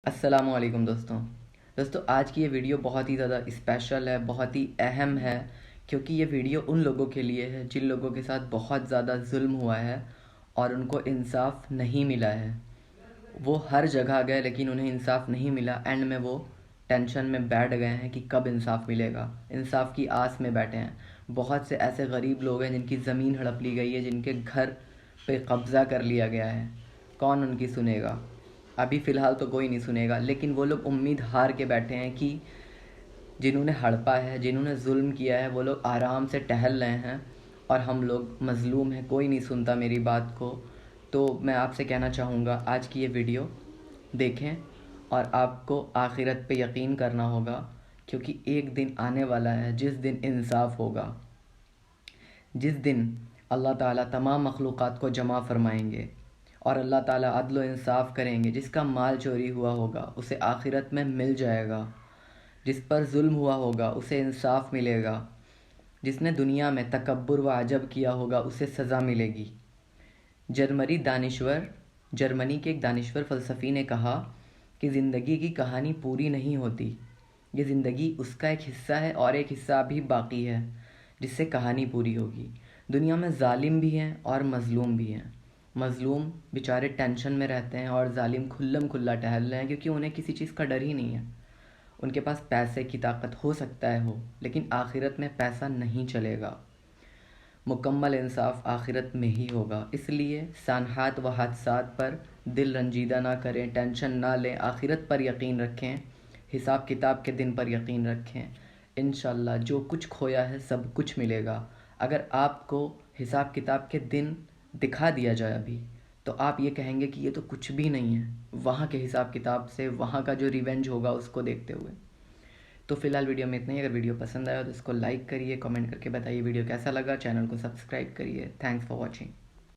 अस्सलामुअलैकुम दोस्तों आज की ये वीडियो बहुत ही ज़्यादा स्पेशल है, बहुत ही अहम है, क्योंकि ये वीडियो उन लोगों के लिए है जिन लोगों के साथ बहुत ज़्यादा जुल्म हुआ है और उनको इंसाफ नहीं मिला है। वो हर जगह गए लेकिन उन्हें इंसाफ नहीं मिला। एंड में वो टेंशन में बैठ गए हैं कि कब इंसाफ मिलेगा, इंसाफ की आस में बैठे हैं। बहुत से ऐसे गरीब लोग हैं जिनकी ज़मीन हड़प ली गई है, जिनके घर पे कब्ज़ा कर लिया गया है। कौन उनकी सुनेगा? अभी फ़िलहाल तो कोई नहीं सुनेगा, लेकिन वो लोग उम्मीद हार के बैठे हैं कि जिन्होंने हड़पा है, जिन्होंने जुल्म किया है, वो लोग आराम से टहल रहे हैं और हम लोग मज़लूम हैं, कोई नहीं सुनता मेरी बात को। तो मैं आपसे कहना चाहूँगा, आज की ये वीडियो देखें और आपको आखिरत पे यकीन करना होगा, क्योंकि एक दिन आने वाला है जिस दिन इंसाफ होगा, जिस दिन अल्लाह ताला तमाम मखलूक़ात को जमा फ़रमाएंगे और अल्लाह ताला अदल व इंसाफ़ करेंगे। जिसका माल चोरी हुआ होगा उसे आखिरत में मिल जाएगा, जिस पर जुल्म हुआ होगा उसे इंसाफ मिलेगा, जिसने दुनिया में तकब्बुर व अजब किया होगा उसे सज़ा मिलेगी। जर्मनी के एक दानिश्वर फ़लसफ़ी ने कहा कि ज़िंदगी की कहानी पूरी नहीं होती, ये ज़िंदगी उसका एक हिस्सा है और एक हिस्सा अभी बाकी है जिससे कहानी पूरी होगी। दुनिया में ज़ालिम भी हैं और मज़लूम भी हैं। मज़लूम बेचारे टेंशन में रहते हैं और ज़ालिम खुल्लम खुल्ला टहल रहे हैं, क्योंकि उन्हें किसी चीज़ का डर ही नहीं है। उनके पास पैसे की ताकत हो सकता है हो, लेकिन आखिरत में पैसा नहीं चलेगा। मुकम्मल इंसाफ आखिरत में ही होगा। इसलिए सानहात व हादसात पर दिल रंजीदा ना करें, टेंशन ना लें, आखिरत पर यकीन रखें, हिसाब किताब के दिन पर यकीन रखें। इंशाल्लाह जो कुछ खोया है सब कुछ मिलेगा। अगर आपको हिसाब किताब के दिन दिखा दिया जाए अभी, तो आप ये कहेंगे कि ये तो कुछ भी नहीं है, वहाँ के हिसाब किताब से, वहाँ का जो रिवेंज होगा उसको देखते हुए। तो फिलहाल वीडियो में इतना ही। अगर वीडियो पसंद आया तो इसको लाइक करिए, कमेंट करके बताइए वीडियो कैसा लगा, चैनल को सब्सक्राइब करिए। Thanks for watching.